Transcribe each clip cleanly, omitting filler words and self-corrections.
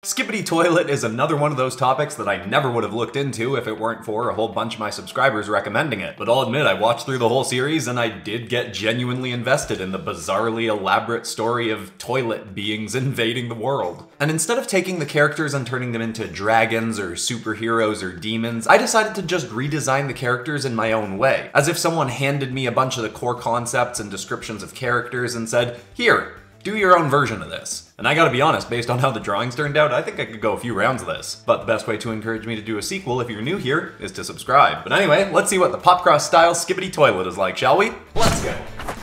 Skibidi Toilet is another one of those topics that I never would have looked into if it weren't for a whole bunch of my subscribers recommending it. But I'll admit, I watched through the whole series and I did get genuinely invested in the bizarrely elaborate story of toilet beings invading the world. And instead of taking the characters and turning them into dragons or superheroes or demons, I decided to just redesign the characters in my own way. As if someone handed me a bunch of the core concepts and descriptions of characters and said, "Here, do your own version of this." And I gotta be honest, based on how the drawings turned out, I think I could go a few rounds of this. But the best way to encourage me to do a sequel if you're new here is to subscribe. But anyway, let's see what the PopCross style Skibidi Toilet is like, shall we? Let's go.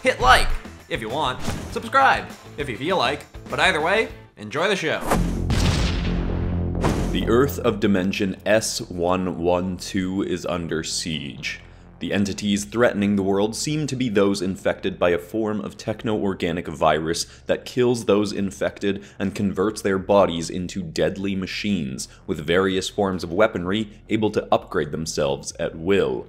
Hit like if you want, subscribe if you feel like, but either way, enjoy the show. The Earth of Dimension S112 is under siege. The entities threatening the world seem to be those infected by a form of techno-organic virus that kills those infected and converts their bodies into deadly machines, with various forms of weaponry able to upgrade themselves at will.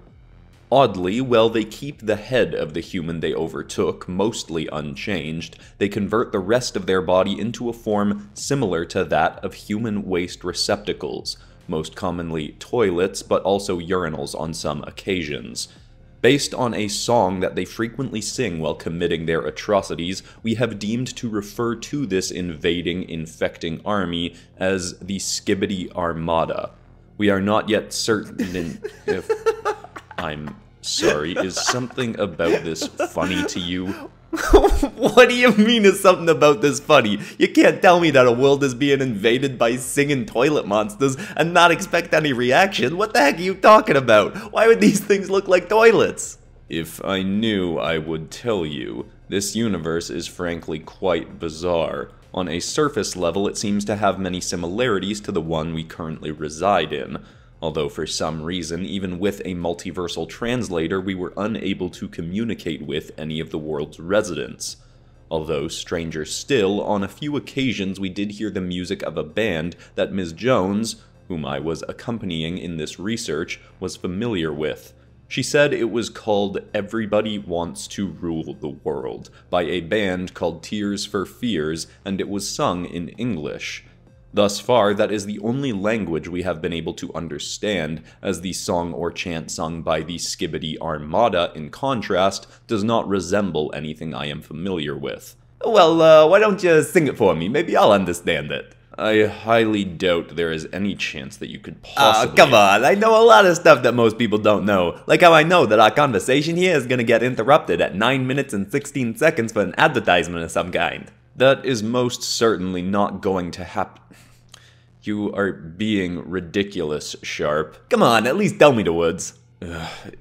Oddly, while they keep the head of the human they overtook mostly unchanged, they convert the rest of their body into a form similar to that of human waste receptacles, most commonly toilets, but also urinals on some occasions. Based on a song that they frequently sing while committing their atrocities, we have deemed to refer to this invading, infecting army as the Skibidi Armada. We are not yet certain if... I'm sorry, is something about this funny to you? What do you mean is something about this funny? You can't tell me that a world is being invaded by singing toilet monsters and not expect any reaction. What the heck are you talking about? Why would these things look like toilets? If I knew, I would tell you. This universe is frankly quite bizarre. On a surface level, it seems to have many similarities to the one we currently reside in. Although for some reason, even with a multiversal translator, we were unable to communicate with any of the world's residents. Although, stranger still, on a few occasions we did hear the music of a band that Ms. Jones, whom I was accompanying in this research, was familiar with. She said it was called Everybody Wants to Rule the World, by a band called Tears for Fears, and it was sung in English. Thus far, that is the only language we have been able to understand, as the song or chant sung by the Skibidi Armada, in contrast, does not resemble anything I am familiar with. Well, why don't you sing it for me? Maybe I'll understand it. I highly doubt there is any chance that you could possibly... Oh, come on, I know a lot of stuff that most people don't know. Like how I know that our conversation here is gonna get interrupted at 9 minutes and 16 seconds for an advertisement of some kind. That is most certainly not going to happen. You are being ridiculous, Sharp. Come on, at least tell me the words.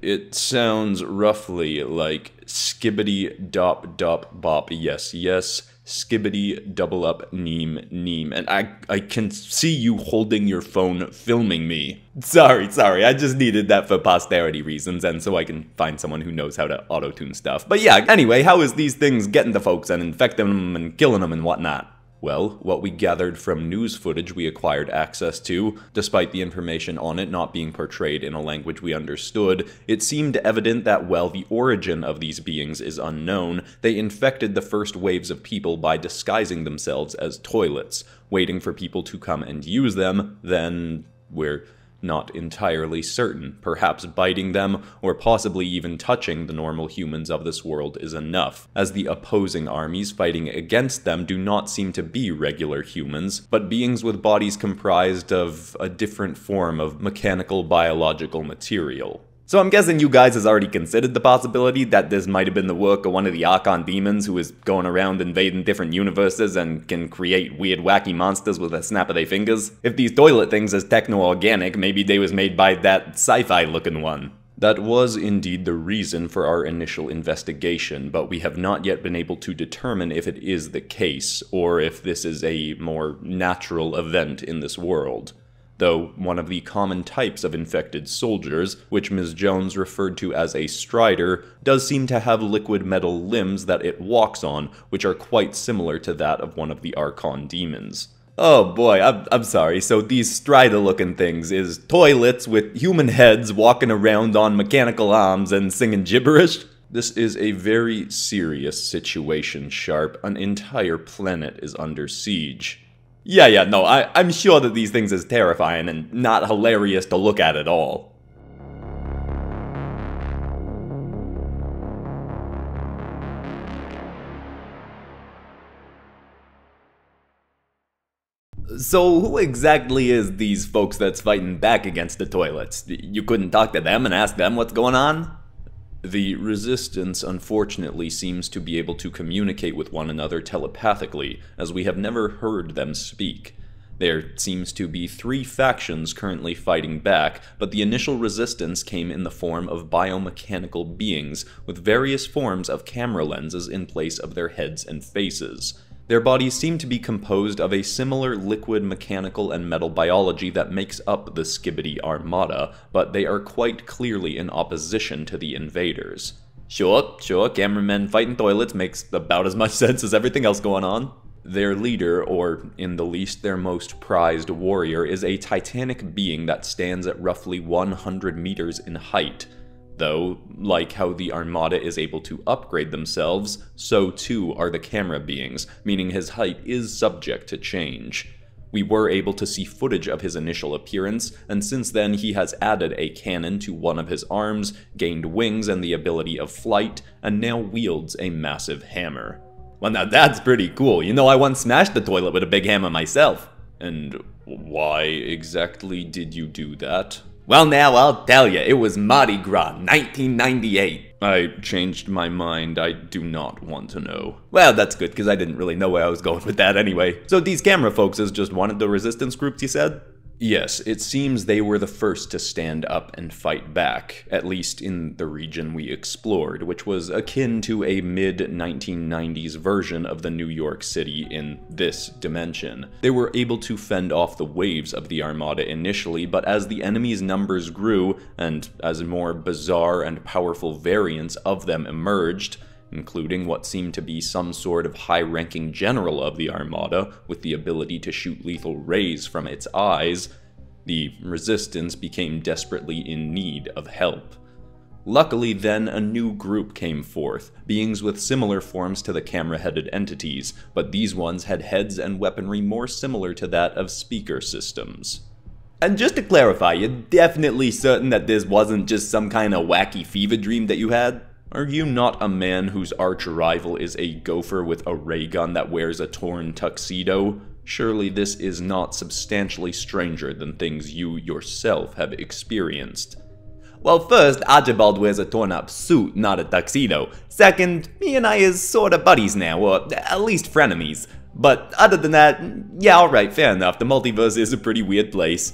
It sounds roughly like skibbity dop dop bop yes yes, skibbity double up neem neem, and I can see you holding your phone filming me. Sorry, I just needed that for posterity reasons and so I can find someone who knows how to auto-tune stuff. But yeah, anyway, how is these things getting to folks and infecting them and killing them and whatnot? Well, what we gathered from news footage we acquired access to, despite the information on it not being portrayed in a language we understood, it seemed evident that while the origin of these beings is unknown, they infected the first waves of people by disguising themselves as toilets, waiting for people to come and use them, then we're not entirely certain. Perhaps biting them, or possibly even touching the normal humans of this world is enough, as the opposing armies fighting against them do not seem to be regular humans, but beings with bodies comprised of a different form of mechanical biological material. So I'm guessing you guys has already considered the possibility that this might have been the work of one of the Archon demons who is going around invading different universes and can create weird wacky monsters with a snap of their fingers? If these toilet things is techno-organic, maybe they was made by that sci-fi looking one. That was indeed the reason for our initial investigation, but we have not yet been able to determine if it is the case, or if this is a more natural event in this world. Though one of the common types of infected soldiers, which Ms. Jones referred to as a strider, does seem to have liquid metal limbs that it walks on, which are quite similar to that of one of the Archon demons. Oh boy, I'm sorry, so these strider-looking things is toilets with human heads walking around on mechanical arms and singing gibberish? This is a very serious situation, Sharp. An entire planet is under siege. Yeah, no, I'm sure that these things is terrifying and not hilarious to look at all. So who exactly is these folks that's fighting back against the toilets? You couldn't talk to them and ask them what's going on? The Resistance unfortunately seems to be able to communicate with one another telepathically, as we have never heard them speak. There seems to be 3 factions currently fighting back, but the initial resistance came in the form of biomechanical beings, with various forms of camera lenses in place of their heads and faces. Their bodies seem to be composed of a similar liquid mechanical and metal biology that makes up the SKIBIDI Armada, but they are quite clearly in opposition to the invaders. Sure, cameramen fighting toilets makes about as much sense as everything else going on. Their leader, or in the least their most prized warrior, is a titanic being that stands at roughly 100 meters in height. Though, like how the Armada is able to upgrade themselves, so too are the camera beings, meaning his height is subject to change. We were able to see footage of his initial appearance, and since then he has added a cannon to one of his arms, gained wings and the ability of flight, and now wields a massive hammer. Well, now that's pretty cool. You know, I once smashed the toilet with a big hammer myself. And why exactly did you do that? Well, now I'll tell you, it was Mardi Gras, 1998. I changed my mind. I do not want to know. Well, that's good, because I didn't really know where I was going with that anyway. So these camera folks is just one of the resistance groups, you said? Yes, it seems they were the first to stand up and fight back, at least in the region we explored, which was akin to a mid-1990s version of the New York City in this dimension. They were able to fend off the waves of the Armada initially, but as the enemy's numbers grew, and as more bizarre and powerful variants of them emerged, including what seemed to be some sort of high-ranking general of the Armada with the ability to shoot lethal rays from its eyes, the Resistance became desperately in need of help. Luckily then, a new group came forth, beings with similar forms to the camera-headed entities, but these ones had heads and weaponry more similar to that of speaker systems. And just to clarify, you're definitely certain that this wasn't just some kind of wacky fever dream that you had? Are you not a man whose arch-rival is a gopher with a ray gun that wears a torn tuxedo? Surely this is not substantially stranger than things you yourself have experienced. Well, first, Archibald wears a torn-up suit, not a tuxedo. Second, me and I is sorta buddies now, or at least frenemies. But other than that, yeah, alright, fair enough, the multiverse is a pretty weird place.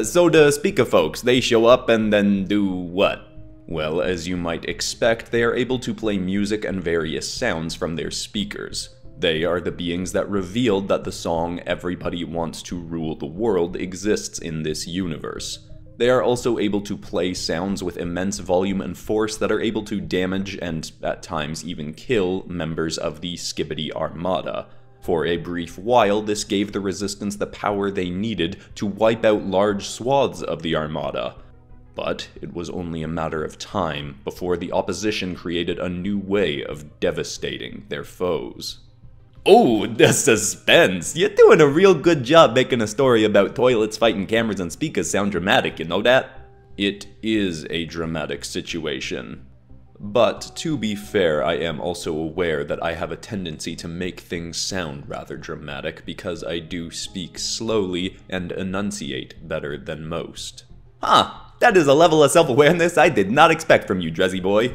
So the speaker folks, they show up and then do what? Well, as you might expect, they are able to play music and various sounds from their speakers. They are the beings that revealed that the song "Everybody Wants to Rule the World" exists in this universe. They are also able to play sounds with immense volume and force that are able to damage and, at times, even kill members of the SKIBIDI Armada. For a brief while, this gave the Resistance the power they needed to wipe out large swaths of the Armada. But it was only a matter of time before the opposition created a new way of devastating their foes. Oh, the suspense! You're doing a real good job making a story about toilets fighting cameras and speakers sound dramatic, you know that? It is a dramatic situation. But to be fair, I am also aware that I have a tendency to make things sound rather dramatic because I do speak slowly and enunciate better than most. Huh. That is a level of self-awareness I did not expect from you, Dreszy boy.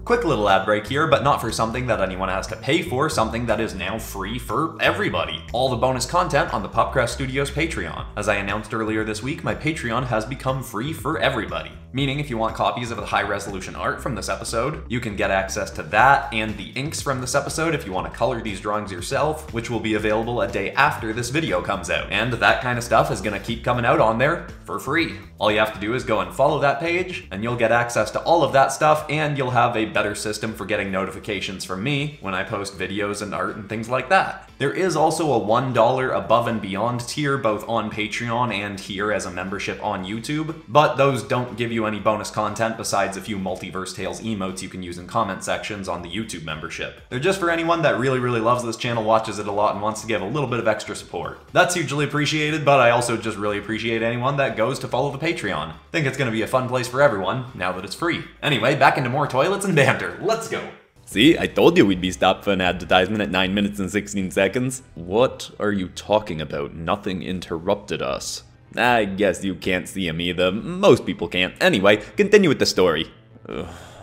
Quick little ad break here, but not for something that anyone has to pay for, something that is now free for everybody. All the bonus content on the PopCross Studios Patreon. As I announced earlier this week, my Patreon has become free for everybody. Meaning if you want copies of the high-resolution art from this episode, you can get access to that and the inks from this episode if you want to color these drawings yourself, which will be available a day after this video comes out. And that kind of stuff is going to keep coming out on there for free. All you have to do is go and follow that page, and you'll get access to all of that stuff, and you'll have a better system for getting notifications from me when I post videos and art and things like that. There is also a $1 above and beyond tier both on Patreon and here as a membership on YouTube, but those don't give you any bonus content besides a few Multiverse Tales emotes you can use in comment sections on the YouTube membership. They're just for anyone that really loves this channel, watches it a lot, and wants to give a little bit of extra support. That's hugely appreciated, but I also just really appreciate anyone that goes to follow the Patreon. Think it's gonna be a fun place for everyone, now that it's free. Anyway, back into more toilets and banter. Let's go! See, I told you we'd be stopped for an advertisement at 9 minutes and 16 seconds. What are you talking about? Nothing interrupted us. I guess you can't see him either. Most people can't. Anyway, continue with the story.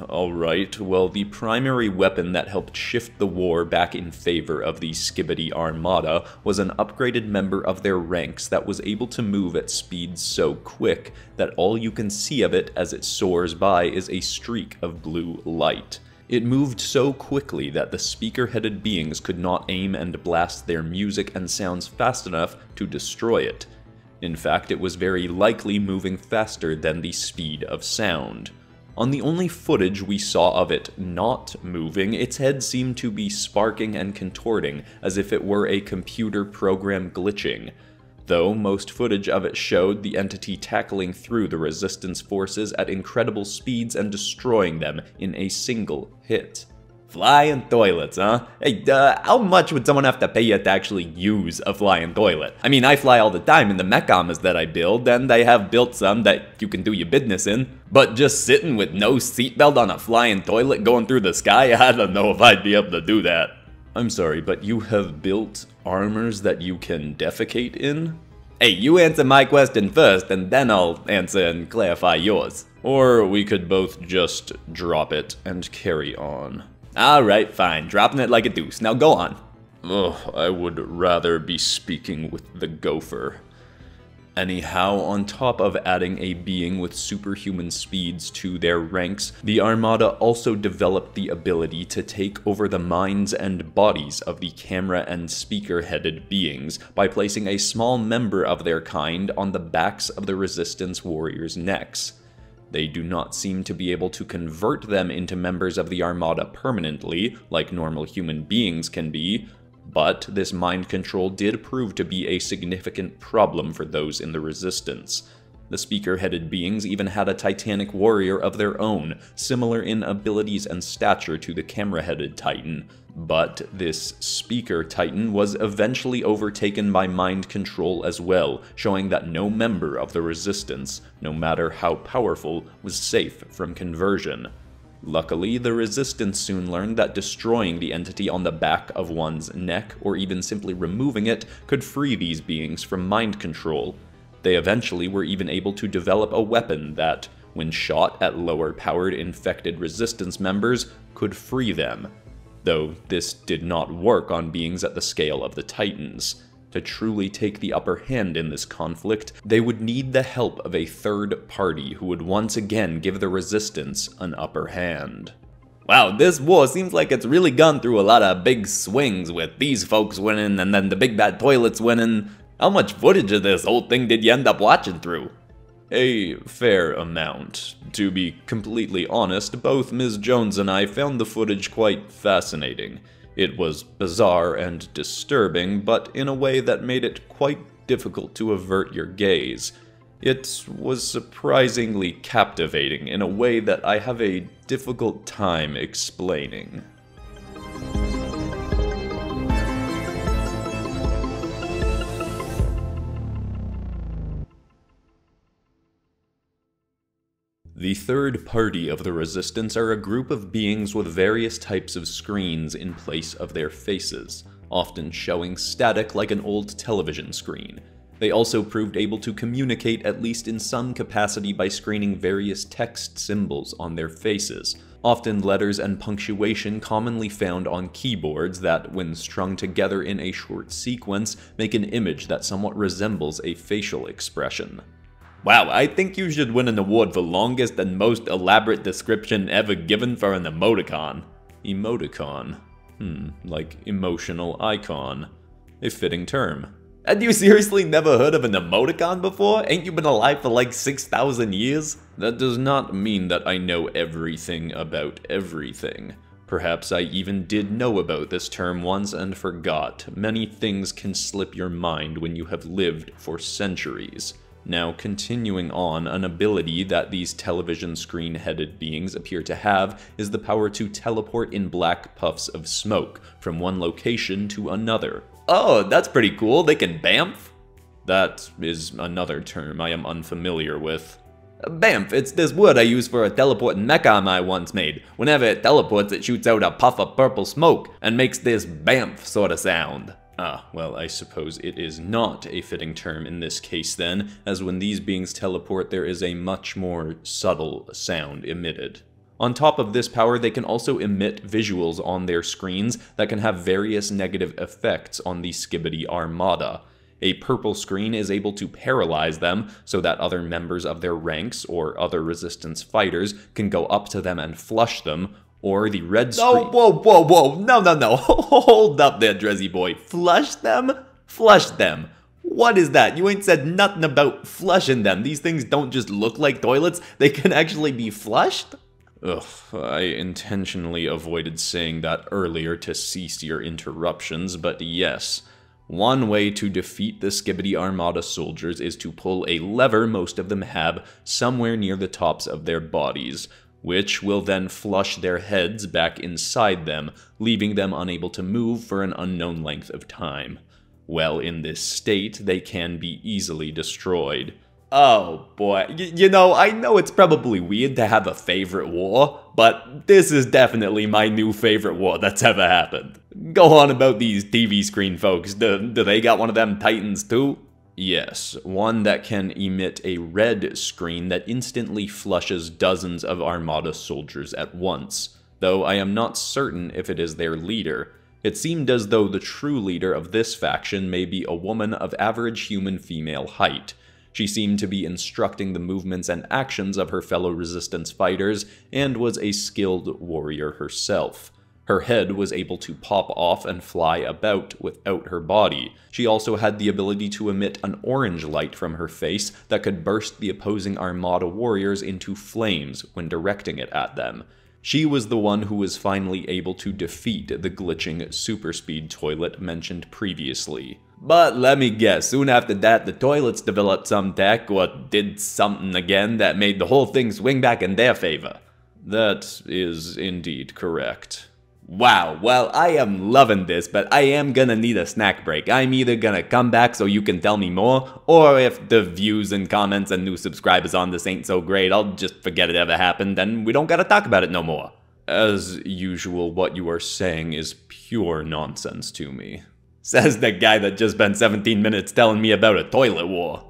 Alright, well, the primary weapon that helped shift the war back in favor of the SKIBIDI Armada was an upgraded member of their ranks that was able to move at speeds so quick that all you can see of it as it soars by is a streak of blue light. It moved so quickly that the speaker-headed beings could not aim and blast their music and sounds fast enough to destroy it. In fact, it was very likely moving faster than the speed of sound. On the only footage we saw of it not moving, its head seemed to be sparking and contorting as if it were a computer program glitching, though most footage of it showed the entity tackling through the resistance forces at incredible speeds and destroying them in a single hit. Flying toilets, huh? Hey, how much would someone have to pay you to actually use a flying toilet? I mean, I fly all the time in the mech armors that I build, and I have built some that you can do your business in. But just sitting with no seatbelt on a flying toilet going through the sky, I don't know if I'd be able to do that. I'm sorry, but you have built armors that you can defecate in? Hey, you answer my question first, and then I'll answer and clarify yours. Or we could both just drop it and carry on. Alright, fine. Dropping it like a deuce. Now go on. Ugh, I would rather be speaking with the gopher. Anyhow, on top of adding a being with superhuman speeds to their ranks, the Armada also developed the ability to take over the minds and bodies of the camera and speaker-headed beings by placing a small member of their kind on the backs of the Resistance warriors' necks. They do not seem to be able to convert them into members of the Armada permanently, like normal human beings can be, but this mind control did prove to be a significant problem for those in the Resistance. The speaker-headed beings even had a Titanic warrior of their own, similar in abilities and stature to the camera-headed Titan, but this speaker Titan was eventually overtaken by mind control as well, showing that no member of the Resistance, no matter how powerful, was safe from conversion. Luckily, the Resistance soon learned that destroying the entity on the back of one's neck, or even simply removing it, could free these beings from mind control. They eventually were even able to develop a weapon that, when shot at lower-powered infected Resistance members, could free them. Though this did not work on beings at the scale of the Titans. To truly take the upper hand in this conflict, they would need the help of a third party who would once again give the Resistance an upper hand. Wow, this war seems like it's really gone through a lot of big swings with these folks winning and then the big bad toilets winning. How much footage of this whole thing did you end up watching through? A fair amount. To be completely honest, both Ms. Jones and I found the footage quite fascinating. It was bizarre and disturbing, but in a way that made it quite difficult to avert your gaze. It was surprisingly captivating in a way that I have a difficult time explaining. The third party of the Resistance are a group of beings with various types of screens in place of their faces, often showing static like an old television screen. They also proved able to communicate at least in some capacity by screening various text symbols on their faces, often letters and punctuation commonly found on keyboards that, when strung together in a short sequence, make an image that somewhat resembles a facial expression. Wow, I think you should win an award for longest and most elaborate description ever given for an emoticon. Emoticon? Like emotional icon. A fitting term. And you seriously never heard of an emoticon before? Ain't you been alive for like 6,000 years? That does not mean that I know everything about everything. Perhaps I even did know about this term once and forgot. Many things can slip your mind when you have lived for centuries. Now, continuing on, an ability that these television screen-headed beings appear to have is the power to teleport in black puffs of smoke from one location to another. Oh, that's pretty cool. They can bamf? That is another term I am unfamiliar with. Bamf, it's this word I used for a teleporting mech arm I once made. Whenever it teleports, it shoots out a puff of purple smoke and makes this bamf sort of sound. Ah, well, I suppose it is not a fitting term in this case then, as when these beings teleport there is a much more subtle sound emitted. On top of this power, they can also emit visuals on their screens that can have various negative effects on the Skibidi Armada. A purple screen is able to paralyze them so that other members of their ranks or other resistance fighters can go up to them and flush them, or the red screen— Whoa, no, hold up there, Dreszy boy. Flush them? Flush them. What is that? You ain't said nothing about flushing them. These things don't just look like toilets, they can actually be flushed? Ugh, I intentionally avoided saying that earlier to cease your interruptions, but yes. One way to defeat the Skibidi Armada soldiers is to pull a lever most of them have somewhere near the tops of their bodies, which will then flush their heads back inside them, leaving them unable to move for an unknown length of time. Well, in this state, they can be easily destroyed. Oh boy, you know, I know it's probably weird to have a favorite war, but this is definitely my new favorite war that's ever happened. Go on about these TV screen folks, do they got one of them Titans too? Yes, one that can emit a red screen that instantly flushes dozens of Armada soldiers at once, though I am not certain if it is their leader. It seemed as though the true leader of this faction may be a woman of average human female height. She seemed to be instructing the movements and actions of her fellow resistance fighters, and was a skilled warrior herself. Her head was able to pop off and fly about without her body. She also had the ability to emit an orange light from her face that could burst the opposing Armada warriors into flames when directing it at them. She was the one who was finally able to defeat the glitching super speed toilet mentioned previously. But let me guess, soon after that the toilets developed some tech or did something again that made the whole thing swing back in their favor. That is indeed correct. Wow, well, I am loving this, but I am gonna need a snack break. I'm either gonna come back so you can tell me more, or if the views and comments and new subscribers on this ain't so great, I'll just forget it ever happened, and we don't gotta talk about it no more. As usual, what you are saying is pure nonsense to me. Says the guy that just spent 17 minutes telling me about a toilet war.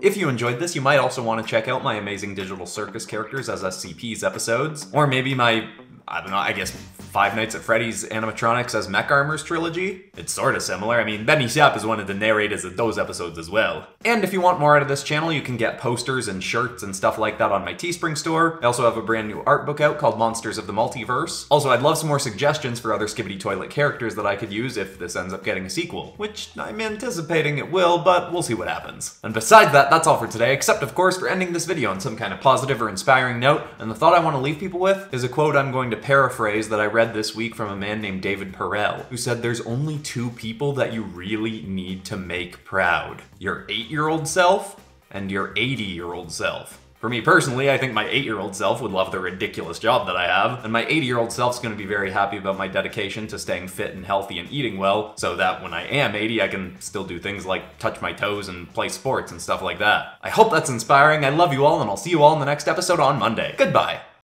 If you enjoyed this, you might also want to check out my amazing digital circus characters as SCPs episodes, or maybe my, I don't know, I guess Five Nights at Freddy's animatronics as Mech Armors trilogy. It's sort of similar. I mean, Benny Siap is one of the narrators of those episodes as well. And if you want more out of this channel, you can get posters and shirts and stuff like that on my Teespring store. I also have a brand new art book out called Monsters of the Multiverse. Also, I'd love some more suggestions for other Skibidi Toilet characters that I could use if this ends up getting a sequel, which I'm anticipating it will, but we'll see what happens. And besides that, that's all for today, except of course for ending this video on some kind of positive or inspiring note. And the thought I want to leave people with is a quote I'm going to paraphrase that I read this week from a man named David Perel, who said there's only two people that you really need to make proud. Your 8-year-old self and your 80-year-old self. For me personally, I think my 8-year-old self would love the ridiculous job that I have, and my 80-year-old self's gonna be very happy about my dedication to staying fit and healthy and eating well, so that when I am 80, I can still do things like touch my toes and play sports and stuff like that. I hope that's inspiring, I love you all, and I'll see you all in the next episode on Monday. Goodbye!